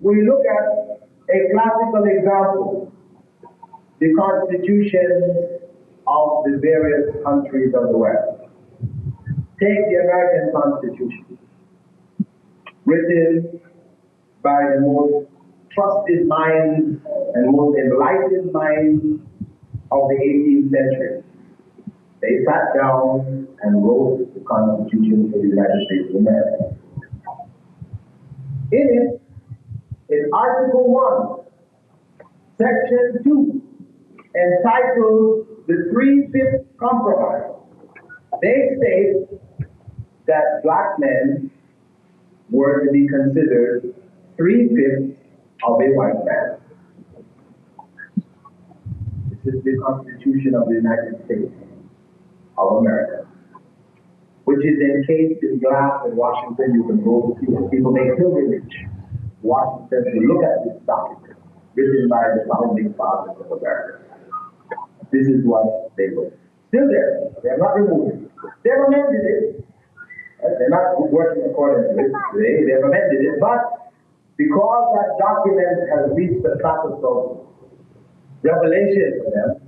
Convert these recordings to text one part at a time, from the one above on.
we look at a classical example, the constitutions of the various countries of the West. Take the American Constitution, written by the most trusted minds and most enlightened minds of the 18th century. They sat down and wrote the Constitution for the United States of America. In it, in Article 1, Section 2, entitled the Three-Fifths Compromise, they state that black men were to be considered three-fifths of a white man. This is the Constitution of the United States of America, which is encased in glass in Washington. You can go to see it. People make pilgrimage to Washington to look at this document written by the founding fathers of America. This is what they wrote. Still there. They have not removed it. They've amended it. They're not working according to it today. They've amended it. But because that document has reached the status of revelation for them,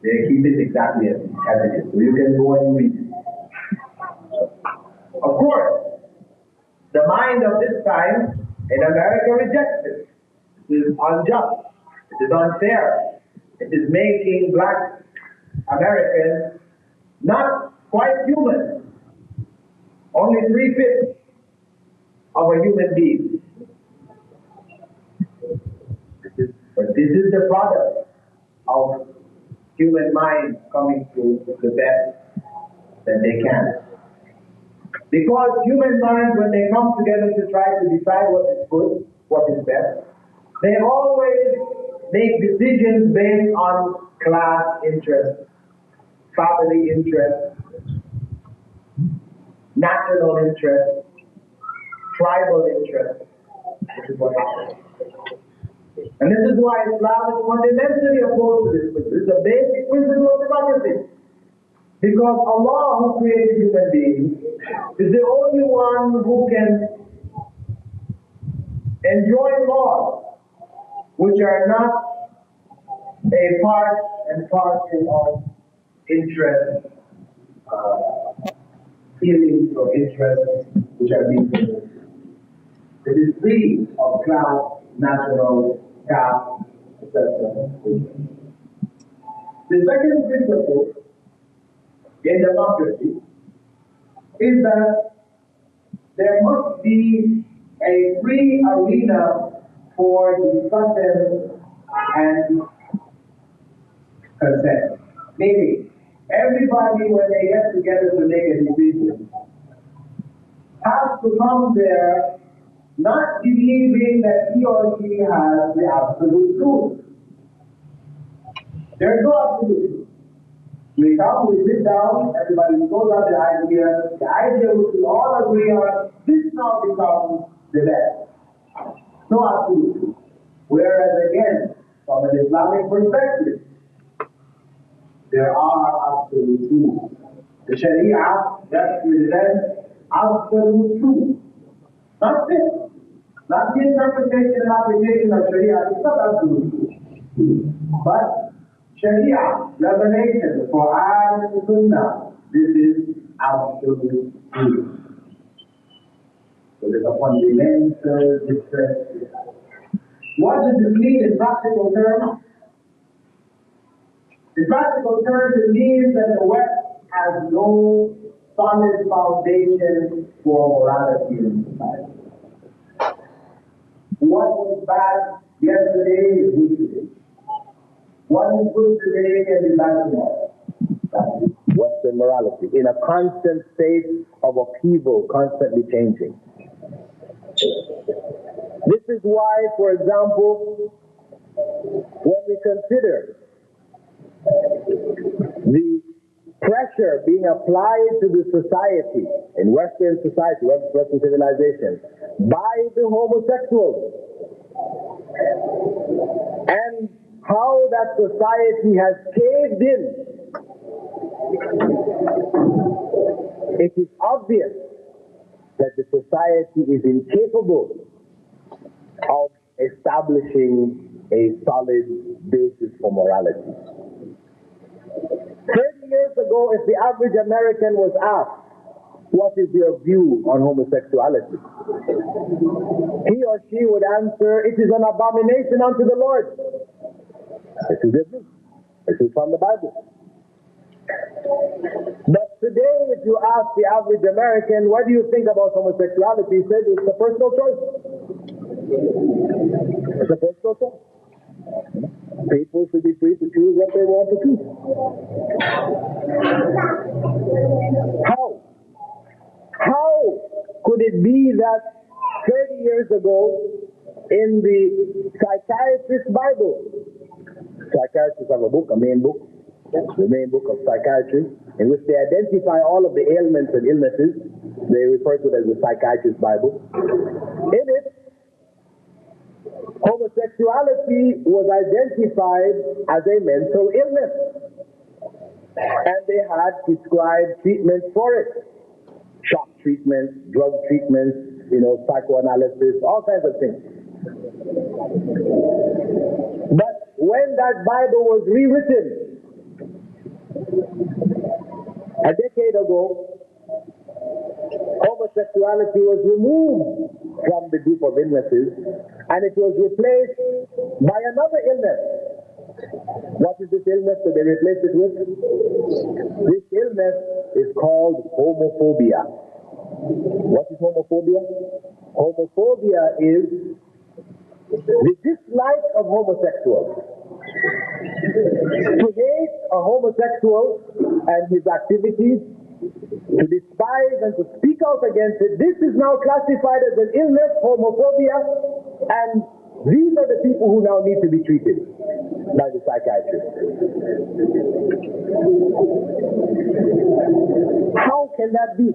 they keep it exactly as it is. So you can go and read it. Of course, the mind of this time in America rejects it. It is unjust. It is unfair. It is making black Americans not quite human. Only three-fifths of a human being. But this is the product of human minds coming to the best that they can. Because human minds, when they come together to try to decide what is good, what is best, they always make decisions based on class interests, family interests, national interests, tribal interests. This is what happens. And this is why Islam is fundamentally opposed to this. This is the basic principle of democracy. Because Allah, who created human beings, is the only one who can enjoy laws which are not a part and parcel of interest, feelings or interests which are being produced. It is free of class, national, caste, etc. The second principle in democracy is that there must be a free arena for discussion and consent. Meaning, everybody, when they get together to make a decision, has to come there not believing that he or she has the absolute truth. There's no absolute truth. We come, we sit down, everybody throws out the idea which we all agree on, this now becomes the best. No absolute truth. Whereas again, from an Islamic perspective, there are absolute truths. The Sharia represents absolute truth. Not this. Not the interpretation and application of Sharia. It's not absolute truth. But Sharia, revelation, the Quran and the Sunnah, this is absolute truth. So there's a fundamental difference. What does this mean in practical terms? In practical terms, it means that the West has no solid foundation for morality in society. What was bad yesterday is good today. What is good today can be bad tomorrow. That is Western morality, in a constant state of upheaval, constantly changing. This is why, for example, when we consider the pressure being applied to the society, in Western society, Western civilization, by the homosexuals, and how that society has caved in, it is obvious that the society is incapable of establishing a solid basis for morality. 30 years ago, if the average American was asked, what is your view on homosexuality? He or she would answer, it is an abomination unto the Lord. This is their view. This is from the Bible. But today, if you ask the average American, what do you think about homosexuality? He said, it's a personal choice. It's a personal choice. People should be free to choose what they want to choose. How could it be that 30 years ago in the psychiatrist's Bible, psychiatrists have a book, a main book, the main book of psychiatry, in which they identify all of the ailments and illnesses. They refer to it as the psychiatrist's Bible. In it, homosexuality was identified as a mental illness, and they had prescribed treatments for it. Shock treatments, drug treatments, psychoanalysis, all kinds of things. But when that Bible was rewritten a decade ago, homosexuality was removed from the group of illnesses, and it was replaced by another illness. What is this illness that they replaced it with? This illness is called homophobia. What is homophobia? Homophobia is the dislike of homosexuals. To hate a homosexual and his activities, to despise and to speak out against it, this is now classified as an illness, homophobia, and these are the people who now need to be treated by the psychiatrist. How can that be?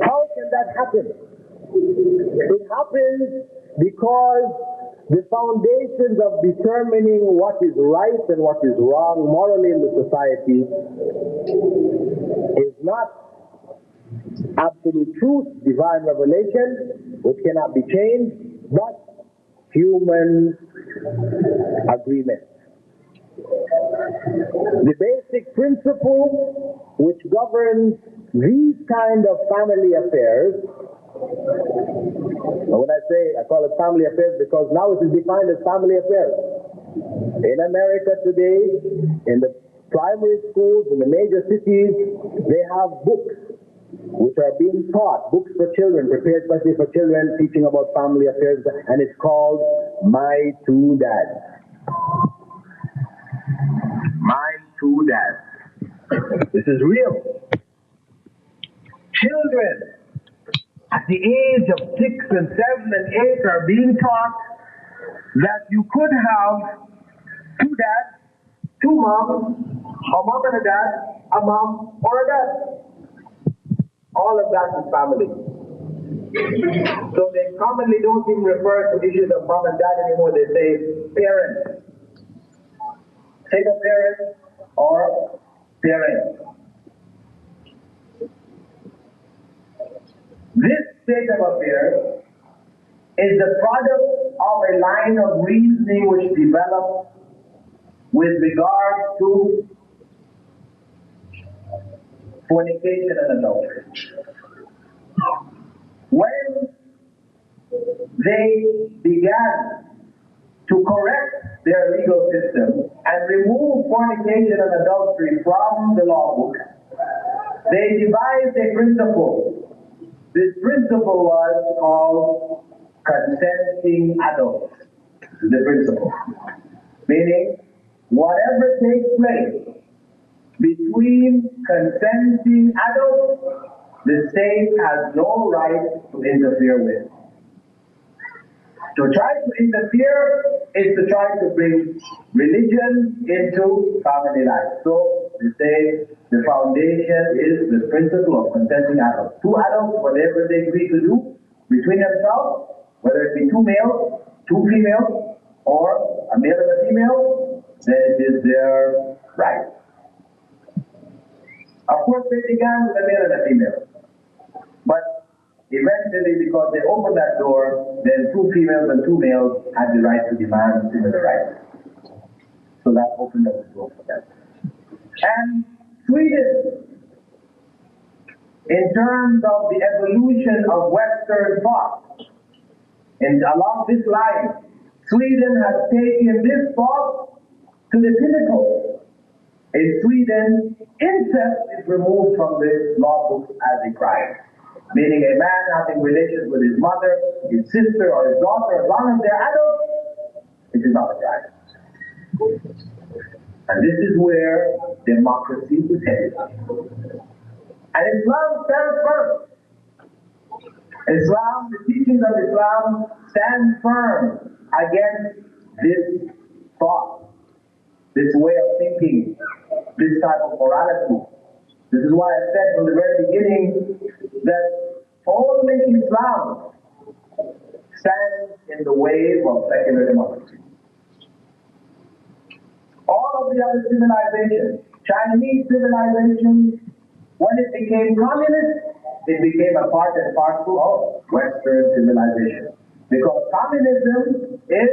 How can that happen? It happens because the foundations of determining what is right and what is wrong morally in the society is not absolute truth, divine revelation, which cannot be changed, but human agreement. The basic principle which governs these kind of family affairs, and when I call it family affairs because now it is defined as family affairs. In America today, in the primary schools, in the major cities, they have books which are being taught, books for children, prepared especially for children, teaching about family affairs, and it's called My Two Dads. My Two Dads. This is real. Children at the age of 6 and 7 and 8 are being taught that you could have two dads, two moms, a mom and a dad, a mom or a dad. All of that is family. So they commonly don't even refer to issues of mom and dad anymore. They say parents. Single parent or parent. This state of affairs is the product of a line of reasoning which developed with regard to fornication and adultery. When they began to correct their legal system and remove fornication and adultery from the law book, they devised a principle. This principle was called consenting adults. This is the principle. Meaning, whatever takes place between consenting adults, the state has no right to interfere with. To try to interfere is to try to bring religion into family life. So they say the foundation is the principle of consenting adults. Two adults, whatever they agree to do between themselves, whether it be two males, two females, or a male and a female, then it is their right. Of course, they began with a male and a female. But Eventually, because they opened that door, then two females and two males had the right to demand similar rights. So that opened up the door for them. And Sweden, in terms of the evolution of Western thought, and along this line, Sweden has taken this thought to the pinnacle. In Sweden, incest is removed from the law books as a crime. Meaning a man having relations with his mother, his sister, or his daughter, as long as they're adults, it is not a crime. And this is where democracy is headed. And Islam stands firm. Islam, the teachings of Islam stand firm against this thought, this way of thinking, this type of morality. This is why I said from the very beginning that only Islam stands in the way of secular democracy. All of the other civilizations, Chinese civilization, when it became communist, it became a part and parcel of Western civilization. Because communism is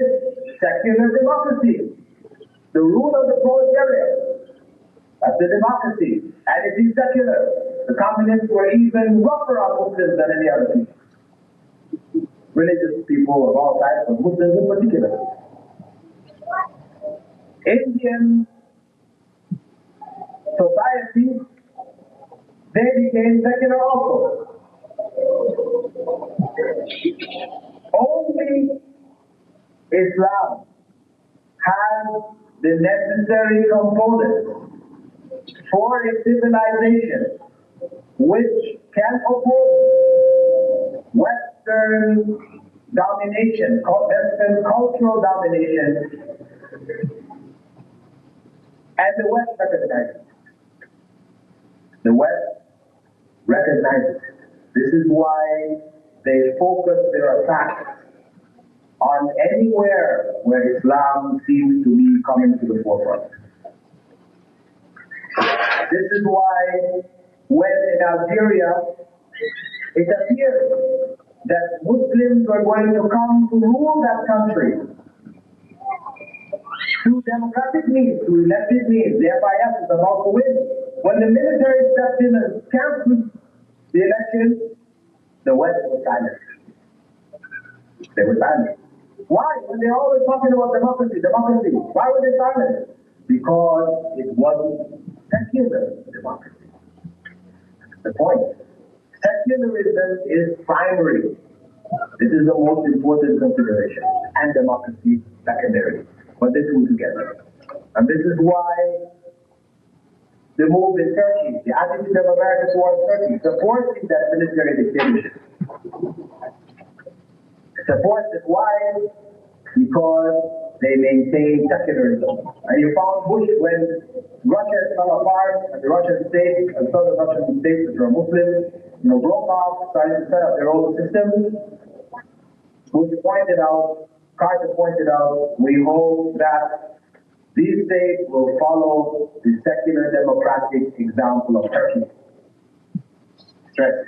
secular democracy, the rule of the proletariat. That's the democracy, and it is secular. The communists were even rougher on Muslims than any other people. Religious people of all types, but Muslims in particular. Indian society, they became secular also. Only Islam has the necessary components for a civilization which can oppose Western domination, Western cultural domination, and the West recognizes it. The West recognizes it. This is why they focus their attacks on anywhere where Islam seems to be coming to the forefront. This is why when in Algeria it appeared that Muslims were going to come to rule that country through democratic means, through elected means, the FIS is about to win. When the military stepped in and canceled the election, the West was silent. They were silent. Why? When they're always talking about democracy, democracy. Why were they silent? Because it wasn't secular democracy. That's the point. Secularism is primary. This is the most important consideration. And democracy secondary. But the two together. And this is why the move in Turkey, the attitude of America towards Turkey, supporting that military dictatorship. Supports it. Why? Because they maintain secularism. And you found Bush when Russia fell apart, and the Russian state and southern Russian states which were Muslims, broke off, started to set up their own systems. Bush pointed out, Carter pointed out, we hope that these states will follow the secular democratic example of Turkey. Stress.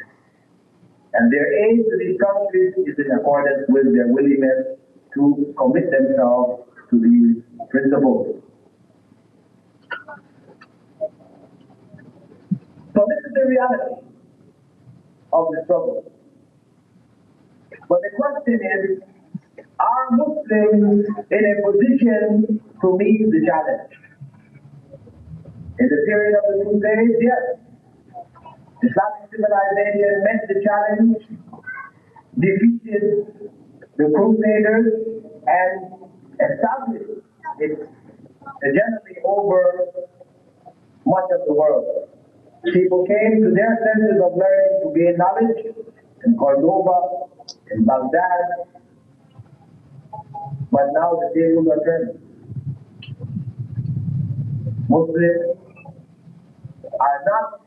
And their aid to these countries is in accordance with their willingness to commit themselves to these principles. So this is the reality of the struggle. But the question is, are Muslims in a position to meet the challenge? In the period of the Crusades, yes. Islamic civilization met the challenge, defeated the Crusaders, and established its hegemony over much of the world. People came to their centers of learning to gain knowledge in Cordoba, in Baghdad, but now the tables are turned. Muslims are not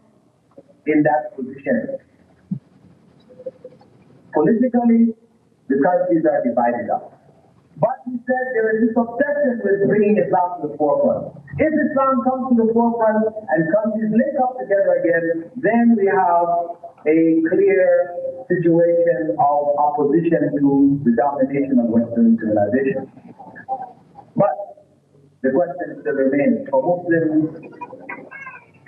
in that position. Politically, the countries are divided up. But he said there is this obsession with bringing Islam to the forefront. If Islam comes to the forefront and countries link up together again, then we have a clear situation of opposition to the domination of Western civilization. But the question still remains for Muslims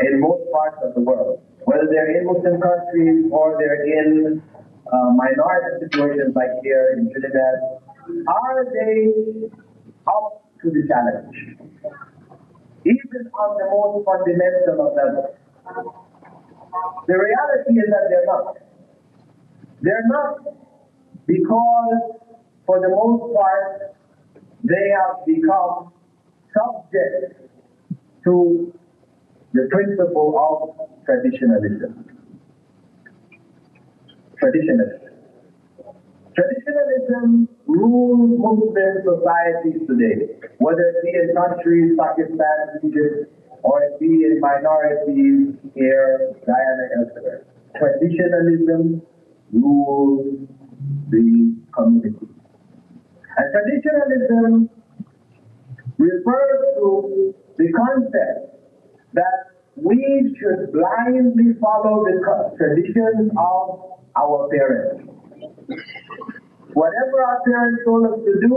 in most parts of the world, whether they're in Muslim countries or they're in minority situations like here in Trinidad, are they up to the challenge? Even on the most fundamental of levels. The reality is that they're not. They're not because, for the most part, they have become subject to the principle of traditionalism. Traditionalism. Traditionalism rules Muslim societies today, whether it be in countries, Pakistan, Egypt, or it be in minorities here, Guyana, elsewhere. Traditionalism rules the community. And traditionalism refers to the concept that we should blindly follow the traditions of our parents. Whatever our parents told us to do,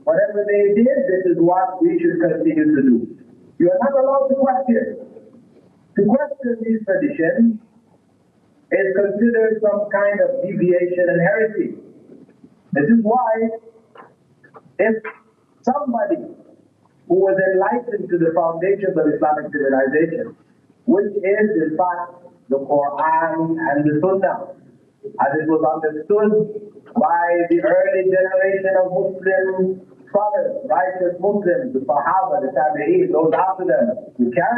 whatever they did, this is what we should continue to do. You are not allowed to question. To question these traditions is considered some kind of deviation and heresy. This is why, if somebody who was enlightened to the foundations of Islamic civilization, which is in fact the Quran and the Sunnah, as it was understood by the early generation of Muslim scholars, righteous Muslims, the Sahaba, the Tabi'een, those after them, who carried